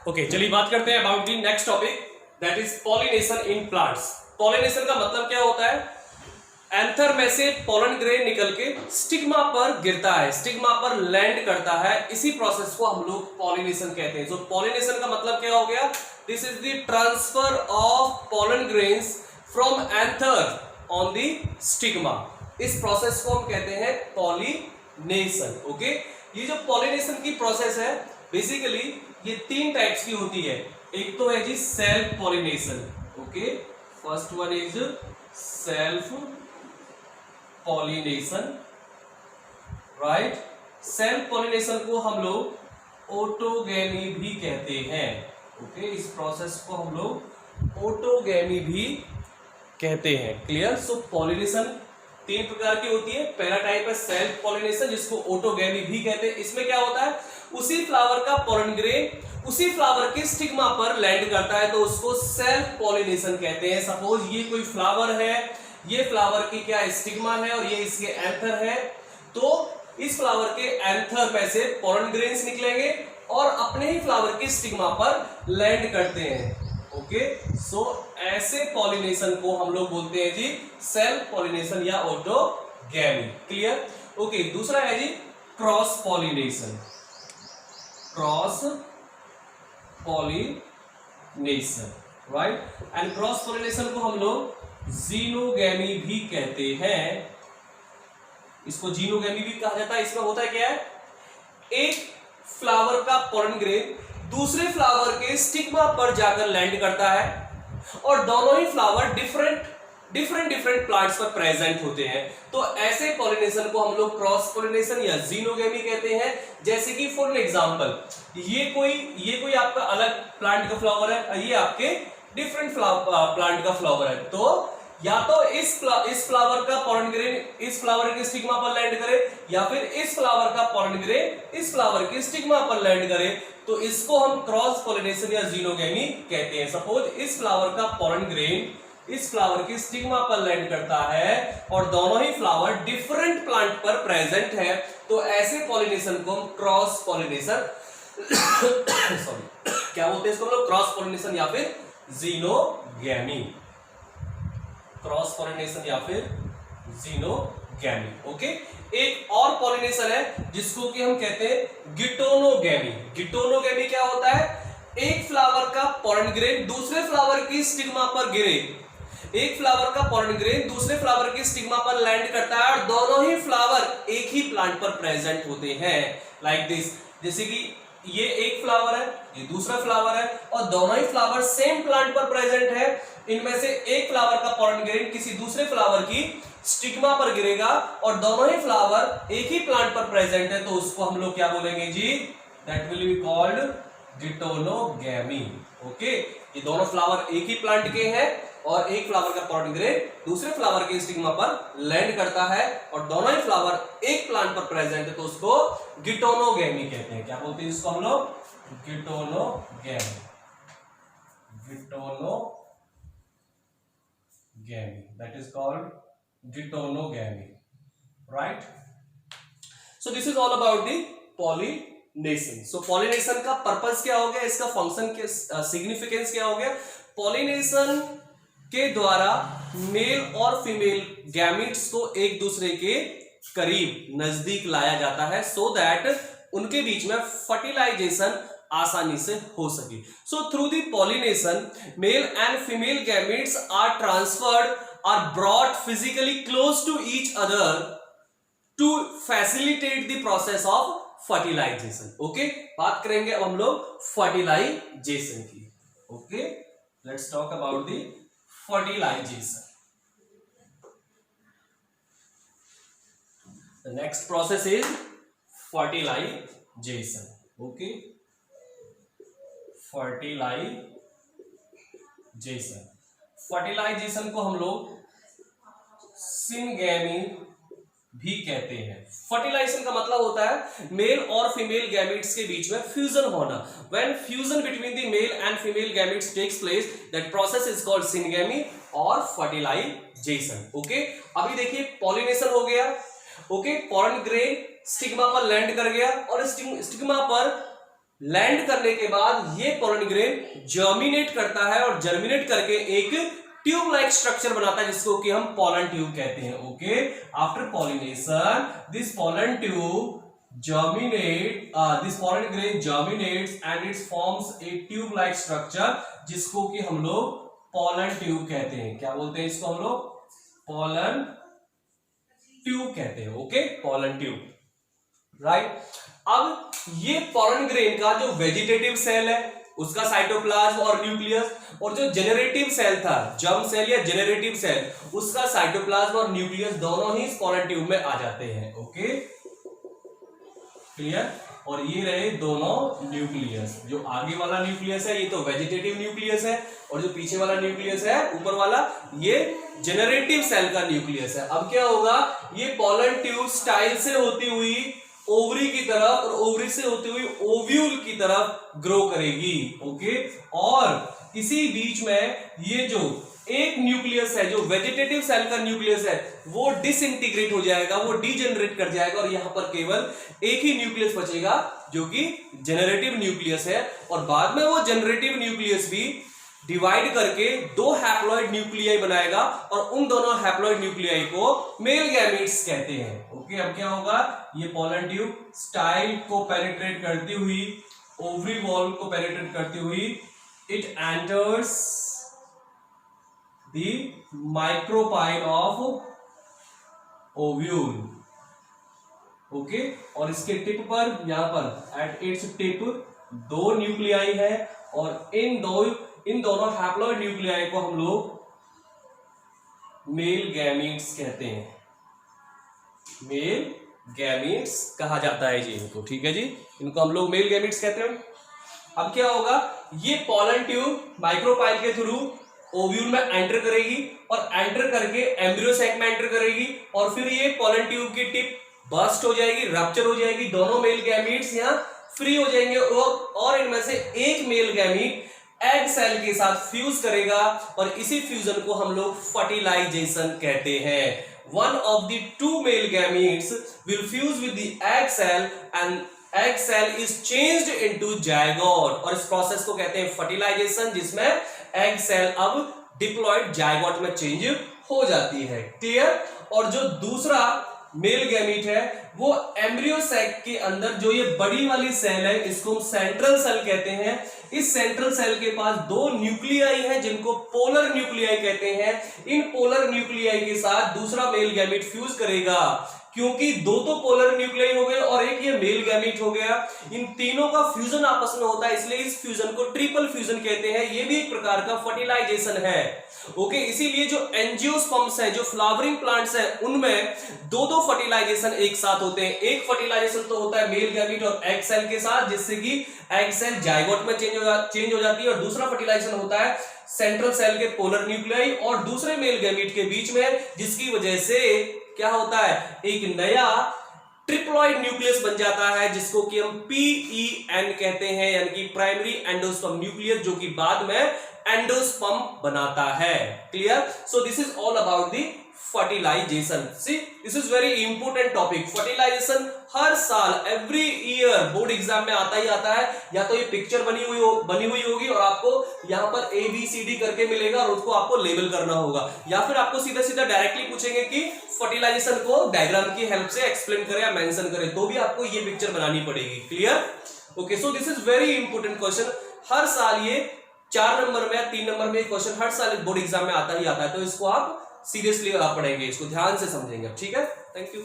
Okay, चलिए बात करते हैं about the next topic, that is pollination in plants. Pollination का मतलब क्या होता है? एंथर में से पोलन ग्रेन निकल के स्टिग्मा पर गिरता है, स्टिग्मा पर लैंड करता है, इसी प्रोसेस को हम लोग पॉलिनेशन कहते हैं। सो पॉलिनेशन का मतलब क्या हो गया? This is the transfer of pollen grains from anther on the stigma. इस प्रोसेस को हम कहते हैं पॉलिनेशन। ओके, ये जो पॉलिनेशन की प्रोसेस है बेसिकली ये तीन टाइप्स की होती है। एक तो है जी self pollination. Okay, first one is self pollination, right. Self pollination को हम लोग ऑटोगैमी भी कहते हैं। ओके, इस प्रोसेस को हम लोग ऑटोगैमी भी कहते हैं। क्लियर? सो पॉलिनेशन तीन प्रकार की होती है। पहला टाइप है सेल्फ पॉलिनेशन, जिसको ऑटोगैमी भी कहते हैं। इसमें क्या होता है? उसी फ्लावर का पोलन ग्रेन उसी फ्लावर के स्टिग्मा पर लैंड करता है, तो उसको सेल्फ पॉलिनेशन कहते हैं। सपोज ये कोई फ्लावर है, ये फ्लावर की क्या स्टिग्मा है और ये इसके एंथर है, तो इस फ्लावर के एंथर में से पोलन ग्रेन्स निकलेंगे और अपने ही फ्लावर की स्टिग्मा पर लैंड करते हैं। ओके, सो ऐसे पॉलिनेशन को हम लोग बोलते हैं जी सेल्फ पॉलिनेशन या ऑटोगैमी। क्लियर? ओके, दूसरा है जी cross pollination. Cross pollination, right. And cross pollination को हम लोग जीनोगैमी भी कहते हैं। इसको जीनोगैमी भी कहा जाता है। इसमें होता है क्या है? एक फ्लावर का पोलन ग्रेन दूसरे फ्लावर के स्टिग्मा पर जाकर लैंड करता है और दोनों ही फ्लावर डिफरेंट प्लांट्स पर प्रेजेंट होते हैं। तो ऐसे पॉलिनेशन को हम लोग क्रॉस पॉलिनेशन या जीनोगैमी कहते हैं। जैसे कि फॉर एग्जांपल ये कोई आपका अलग प्लांट का फ्लावर है, ये आपके डिफरेंट प्लांट का फ्लावर है, तो या तो इस फ्लावर का पोलन ग्रेन इस फ्लावर के स्टिग्मा पर लैंड करे या फिर इस फ्लावर का पोलन ग्रेन इस फ्लावर के स्टिग्मा पर लैंड करे, तो इसको हम क्रॉस पॉलिनेशन या जीनोगैमी कहते हैं। सपोज इस फ्लावर का पोलन ग्रेन इस फ्लावर की स्टिग्मा पर लैंड करता है और दोनों ही फ्लावर डिफरेंट प्लांट पर प्रेजेंट है, तो ऐसे पॉलिनेशन को हम क्रॉस पॉलिनेशन सॉरी क्या बोलते हैं इसको हम लोग? क्रॉस पॉलिनेशन या फिर जीनोगैमी। क्रॉस पॉलिनेशन या फिर जीनोगैमी। ओके, एक और पॉलिनेशन है जिसको कि हम कहते हैं गिटोनोगैमी। गिटोनोगैमी क्या होता है? एक फ्लावर का पोलन ग्रेन दूसरे फ्लावर की स्टिग्मा पर गिरे, एक फ्लावर का पोलन ग्रेन दूसरे फ्लावर की स्टिग्मा पर लैंड करता है और दोनों ही फ्लावर एक ही प्लांट पर प्रेजेंट होते हैं, लाइक दिस। जैसे कि ये एक फ्लावर है, ये दूसरा फ्लावर है और दोनों ही फ्लावर सेम प्लांट पर प्रेजेंट है। इनमें से एक फ्लावर का पोलन ग्रेन किसी दूसरे फ्लावर की स्टिग्मा पर गिरेगा और दोनों ही फ्लावर एक ही प्लांट पर प्रेजेंट है, तो उसको हम लोग क्या बोलेंगे जी? That will be called geitonogamy. Okay, ये दोनों फ्लावर एक ही प्लांट के हैं और एक फ्लावर का पोलन ग्रेन दूसरे फ्लावर के स्टिग्मा पर लैंड करता है और दोनों ही फ्लावर एक प्लांट पर प्रेजेंट है, तो उसको गिटोनोगैमी कहते हैं। क्या बोलते हैं इसको हम लोग? Geitonogamy. That is called geitonogamy, right. So this is all about the pollination. So pollination का पर्पस क्या हो गया, इसका फंक्शन क्या, सिग्निफिकेंस क्या हो गया? पॉलिनेशन के द्वारा मेल और फीमेल गैमीट्स को एक दूसरे के करीब नजदीक लाया जाता है, सो दैट उनके बीच में फर्टिलाइजेशन आसानी से हो सके। So through the pollination male and female gametes are transferred or brought physically close to each other to facilitate the process of fertilization. Okay, बात करेंगे अब हम लोग फर्टिलाइजेशन की। Okay, let's talk about the fertilization. The next process is fertilization. Okay, fertilization को हम लोग syngamy भी कहते हैं। फर्टिलाइजेशन का मतलब होता है मेल और फीमेल गैमेट्स के बीच में फ्यूजन होना। When fusion between the male and female gametes takes place, that process is called syngamy और फर्टिलाइजेशन। ओके, अभी देखिए पॉलिनेशन हो गया। ओके, पोलन ग्रेन स्टिग्मा पर लैंड कर गया और स्टिग्मा पर लैंड करने के बाद ये पोलन ग्रेन जर्मिनेट करता है और जर्मिनेट करके एक ट्यूब लाइक स्ट्रक्चर बनाता है जिसको कि हम पोलन ट्यूब कहते हैं। Okay, after pollination this pollen tube this pollen grain germinates and it forms a tube like structure जिसको कि हम लोग पोलन ट्यूब कहते हैं। क्या बोलते हैं इसको हम लोग? पोलन ट्यूब कहते हैं। Okay, pollen tube, right. अब ये पोलन ग्रेन का जो वेजिटेटिव सेल है उसका साइटोप्लाज्म और न्यूक्लियस, और जो जेनरेटिव सेल था, जर्म सेल या जेनरेटिव सेल, उसका साइटोप्लाज्म और न्यूक्लियस दोनों ही पोलन ट्यूब में आ जाते हैं। Okay, clear. और ये रहे दोनों न्यूक्लियस, जो आगे वाला न्यूक्लियस है ये तो वेजिटेटिव न्यूक्लियस है, और जो पीछे वाला न्यूक्लियस है ऊपर वाला ये जेनरेटिव सेल का न्यूक्लियस है। अब क्या होगा, ये पोलन ट्यूब स्टाइल से होती हुई ओवरी की तरफ और ओवरी से होती हुई ओव्यूल की तरफ ग्रो करेगी। ओके, और इसी बीच में ये जो एक न्यूक्लियस है, जो वेजिटेटिव सेल का न्यूक्लियस है, वो डिसइंटीग्रेट हो जाएगा, वो डीजेनरेट कर जाएगा, और यहां पर केवल एक ही न्यूक्लियस बचेगा जो कि जेनरेटिव न्यूक्लियस है। और बाद में वो जेनरेटिव न्यूक्लियस भी डिवाइड करके दो हैप्लॉइड न्यूक्लियाई बनाएगा, और उन दोनों हैप्लॉइड न्यूक्लियाई को मेल गैमीट्स कहते हैं। ओके, अब क्या होगा, ये पोलन ट्यूब स्टाइल को पेनिट्रेट करती हुई, ओवरी वॉल को पेनिट्रेट करती हुई, it enters the micropyle of ovule. Okay, और इसके टिप पर, यहां पर एट इट्स टिप दो न्यूक्लियाई है, और इन दोनों हैप्लॉइड न्यूक्लियाई को हम लोग मेल गैमीट्स कहते हैं। मेल गैमीट्स कहा जाता है जी इनको, ठीक है जी, इनको हम लोग मेल गैमीट्स कहते हैं। अब क्या होगा, ये पोलन ट्यूब माइक्रोपाइल के थ्रू ओव्यूल में एंटर करेगी, और एंटर करके एम्ब्रियो सैक में एंटर करेगी, और फिर ये पोलन ट्यूब की टिप बस्ट हो जाएगी, रप्चर हो जाएगी, दोनों मेल गैमीट्स यहाँ फ्री हो जाएंगे, और इनमें से एक मेल गैमीट एग सेल के साथ फ्यूज करेगा, और इसी फ्यूजन को हम लोग फर्टिलाइजेशन कहते हैं। One of the two male gametes will fuse with the egg cell and egg cell is changed into zygote, और इस प्रोसेस को कहते हैं फर्टिलाइजेशन, जिसमें एग सेल अब डिप्लॉयड जायगोट में चेंज हो जाती है। क्लियर। और जो दूसरा मेल गैमीट है वो एम्ब्रियो सैक के अंदर जो ये बड़ी वाली सेल है, इसको हम सेंट्रल सेल कहते हैं। इस सेंट्रल सेल के पास दो न्यूक्लियाई हैं जिनको पोलर न्यूक्लियाई कहते हैं। इन पोलर न्यूक्लियाई के साथ दूसरा मेल गैमीट फ्यूज करेगा, क्योंकि दो तो पोलर न्यूक्लियाई हो गए और एक ये मेल गैमीट हो गया। इन तीनों का फ्यूजन आपस में होता है, इसलिए इस फ्यूजन को ट्रिपल फ्यूजन कहते हैं। ये भी एक प्रकार का फर्टिलाइजेशन है। ओके, इसीलिए जो एंजियोस्पर्म्स है, जो फ्लावरिंग प्लांट्स है, उनमें दो दो फर्टिलाइजेशन एक साथ होते हैं। एक फर्टिलाइजेशन तो होता है मेल गैमीट और एग सेल के साथ, जिससे कि एग सेल जायगोट में चेंज हो जाती है, और दूसरा फर्टिलाइजेशन होता है सेंट्रल सेल के पोलर न्यूक्लियाई और दूसरे मेल गैमीट के बीच में, जिसकी वजह से क्या होता है, एक नया ट्रिप्लॉइड न्यूक्लियस बन जाता है, जिसको कि हम PEN कहते हैं, यानी कि प्राइमरी एंडोस्पर्म न्यूक्लियस, जो कि बाद में एंडोस्पर्म बनाता है। Clear. So this is all about the fertilisation. See, this is very important topic. Fertilisation हर साल एवरी ईयर बोर्ड एग्जाम में आता ही आता है। या तो ये पिक्चर बनी हुई होगी और आपको यहाँ पर ABCD करके मिलेगा और उसको आपको लेबल करना होगा, या फिर आपको सीधा सीधा डायरेक्टली पूछेंगे कि फर्टिलाइजेशन को डायग्राम की हेल्प से एक्सप्लेन करें या मेंशन करें, तो भी आपको ये पिक्चर बनानी पड़ेगी। Clear. Okay, so this is very important question. हर साल ये 4 नंबर में 3 नंबर में क्वेश्चन हर साल बोर्ड एग्जाम में आता ही आता है, तो इसको आप सीरियसली आप पढ़ेंगे, इसको ध्यान से समझेंगे। ठीक है, थैंक यू।